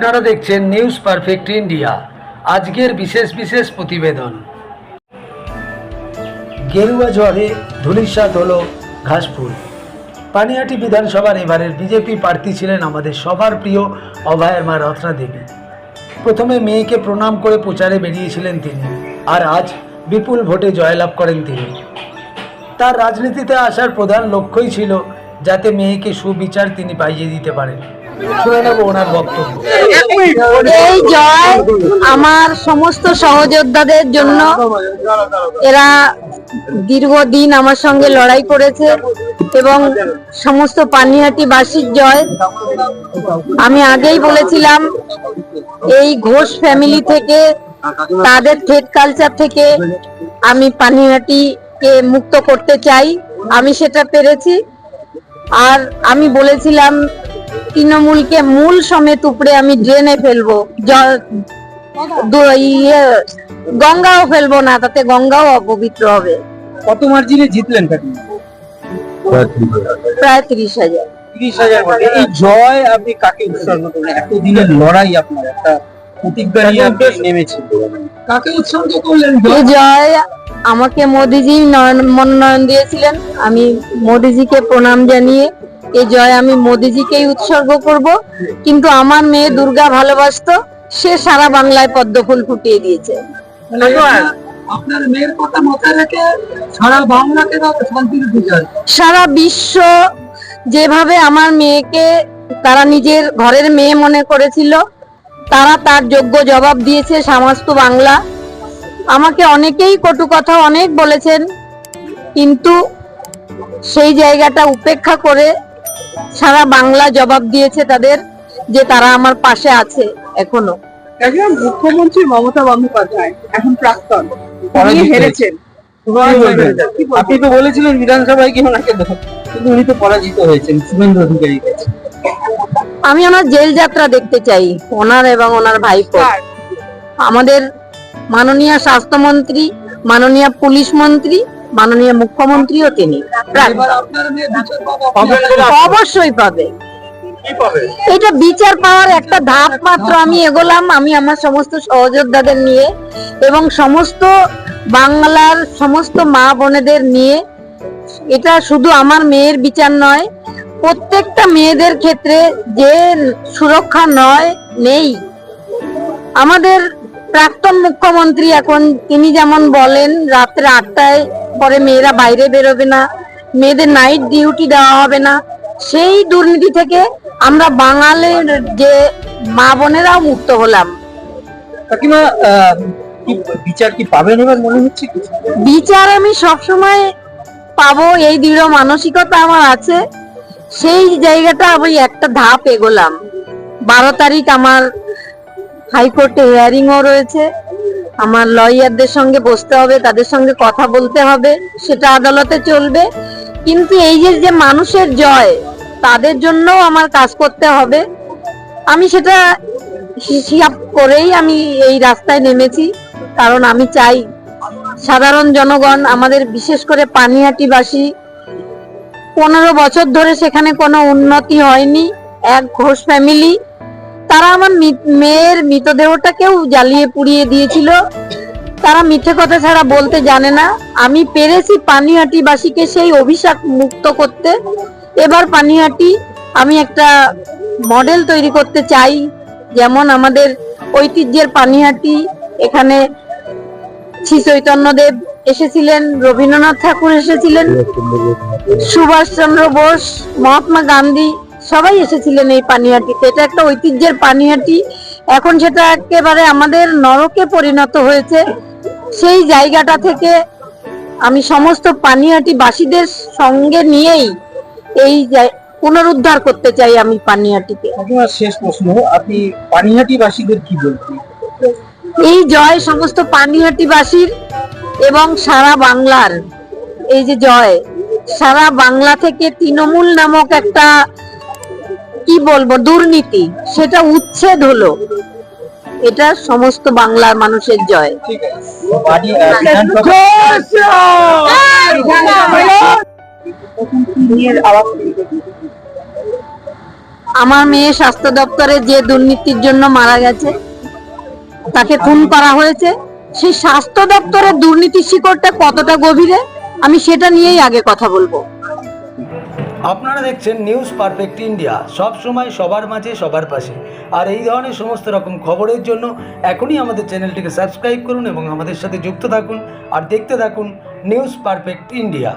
আপনারা দেখছেন news perfect India. আজকের বিশেষ প্রতিবেদন। গেরুয়া ঝড়ে ধূলিসাৎ হলো ঘাসফুল। পানিহাটি বিধানসভার এবারের বিজেপি প্রার্থী ছিলেন আমাদের সবার প্রিয় অভয়ের মা রত্না দেবী। প্রথমে মেয়েকে প্রণাম করে প্রচারে বেরিয়েছিলেন তিনি, আর আজ বিপুল ভোটে জয়লাভ করেন তিনি। তার রাজনীতিতে আসার প্রধান লক্ষ্যই ছিল যাতে মেয়েকে সুবিচার তিনি পাইয়ে দিতে পারেন। শুনে নেব ওনার বক্তব্য। এই জয় আমার সমস্ত সহযোদ্ধাদের জন্য। এরা দীর্ঘদিন আমার সঙ্গে লড়াই করেছে এবং সমস্ত পানিহাটি বাসীর জয়। আমি আগেই বলেছিলাম এই ঘোষ ফ্যামিলি থেকে, তাদের থ্রেড কালচার থেকে আমি পানিহাটিকে মুক্ত করতে চাই। আমি সেটা পেরেছি। আর আমি বলেছিলাম তৃণমূলকে মূল সমেত উপরে আমি ড্রেনে ফেলবো, গঙ্গাও ফেলবো না, তাতে গঙ্গাও অপবিত্র হবে। কত মার্জিনে জিতলেন? প্রায় 30,000। 30,000। এই জয় আপনি কাকে উৎসর্গ করলেন? এতদিনের লড়াই আপনার একটা প্রতিজ্ঞা নিয়ে আপনি নেমেছেন, কাকে উৎসর্গ করলেন? এই জয় আমাকে মোদিজি মনোনয়ন দিয়েছিলেন। আমি মোদিজিকে প্রণাম জানিয়ে এই জয় আমি মোদিজিকেই উৎসর্গ করব। কিন্তু আমার মেয়ে দুর্গা ভালোবাসতো, সে সারা বাংলায় পদ্ম ফুল ফুটিয়ে দিয়েছে। আপনার মেয়ের কথা মাথায় রেখে সারা বাংলাকে শান্তির বিচার, সারা বিশ্ব যেভাবে আমার মেয়েকে তারা নিজের ঘরের মেয়ে মনে করেছিল, তারা তার যোগ্য জবাব দিয়েছে সমস্ত বাংলা। আমাকে অনেকেই কটু কথা অনেক বলেছেন, কিন্তু সেই জায়গাটা উপেক্ষা করে সারা বাংলা জবাব দিয়েছে তাদের, যে তারা আমার পাশে আছে এখনো। একজন মুখ্যমন্ত্রী মমতা বন্দ্যোপাধ্যায় এখন প্রাক্তন, হেরেছেন। আপনি তো বলেছিলেন বিধানসভায় কি ওনাকে দেন, কিন্তু উনি তো পরাজিত হয়েছেন শুভেন্দু অধিকারীর কাছে। আমি ওনার জেল যাত্রা দেখতে চাই, ওনার এবং ওনার ভাইপো। আমাদের মাননীয় স্বাস্থ্যমন্ত্রী, মাননীয় পুলিশ মন্ত্রী, মাননীয় মুখ্যমন্ত্রীও তিনি। অবশ্যই পাবে। এটা বিচার পাওয়ার একটা ধাপ মাত্র আমি এগোলাম। আমি আমার সমস্ত সহযোদ্ধাদের নিয়ে এবং সমস্ত বাংলার সমস্ত মা বোনেদের নিয়ে। এটা শুধু আমার মেয়ের বিচার নয়, প্রত্যেকটা মেয়েদের ক্ষেত্রে যে সুরক্ষা নেই। আমাদের প্রাক্তন মুখ্যমন্ত্রী এখন তিনি যেমন বলেন রাত্রে 8টায় পরে মেয়েরা বাইরে বেরোবে না, মেয়েদের নাইট ডিউটি দেওয়া হবে না, সেই দুর্নীতি থেকে আমরা বাঙালির যে মা বোনেরাও মুক্ত হলাম। কাকিমা, বিচার কি পাবেন এবার মনে হচ্ছে? বিচার আমি সবসময় পাবো, এই দৃঢ় মানসিকতা আমার আছে। সেই জায়গাটা আমি একটা ধাপ এগোলাম। 12 তারিখ আমার হাইকোর্টে হিয়ারিংও রয়েছে। আমার লয়ারদের সঙ্গে বসতে হবে, তাদের সঙ্গে কথা বলতে হবে, সেটা আদালতে চলবে। কিন্তু এই যে মানুষের জয়, তাদের জন্য আমার কাজ করতে হবে। আমি সেটা হিসাব করেই আমি এই রাস্তায় নেমেছি, কারণ আমি চাই সাধারণ জনগণ, আমাদের বিশেষ করে পানিহাটিবাসী, 15 বছর ধরে সেখানে কোনো উন্নতি হয়নি। এক ঘোষ ফ্যামিলি, তারা আমার মেয়ের মৃতদেহটাকেও জ্বালিয়ে পুড়িয়ে দিয়েছিল। তারা মিথ্যে কথা ছাড়া বলতে জানে না। আমি পেরেছি পানিহাটিবাসীকে সেই অভিশাপ মুক্ত করতে। এবার পানিহাটি আমি একটা মডেল তৈরি করতে চাই, যেমন আমাদের ঐতিহ্যের পানিহাটি। এখানে শ্রী চৈতন্যদেব এসেছিলেন, রবীন্দ্রনাথ ঠাকুর এসেছিলেন, সুভাষচন্দ্র বোস, মহাত্মা গান্ধী, সবাই এসেছিলেন এই পানিহাটিতে। এটা একটা ঐতিহ্যের পানিহাটি। এখন সেটা একেবারে আমাদের নরকে পরিণত হয়েছে। সেই জায়গাটা থেকে আমি সমস্ত পানিহাটি বাসীদের সঙ্গে নিয়েই এই পুনরুদ্ধার করতে চাই আমি পানিহাটিকে। শেষ প্রশ্ন, আপনি পানিহাটি বাসীদের কি বলবেন? এই জয় সমস্ত পানিহাটিবাসীর এবং সারা বাংলার। এই যে জয়, সারা বাংলা থেকে তৃণমূল নামক একটা কি বলবো দুর্নীতি, সেটা উচ্ছেদ হলো। এটা সমস্ত বাংলার মানুষের জয়। আমার মেয়ে স্বাস্থ্য দপ্তরে যে দুর্নীতির জন্য মারা গেছে, তাকে খুন করা হয়েছে, সেই স্বাস্থ্য দপ্তরের দুর্নীতির শিকড়টা কতটা গভীরে, আমি সেটা নিয়েই আগে কথা বলবো। আপনারা দেখছেন নিউজ পারফেক্ট ইন্ডিয়া, সব সময় সবার মাঝে সবার পাশে। আর এই ধরনের সমস্ত রকম খবরের জন্য এখনই আমাদের চ্যানেলটিকে সাবস্ক্রাইব করুন এবং আমাদের সাথে যুক্ত থাকুন আর দেখতে থাকুন নিউজ পারফেক্ট ইন্ডিয়া।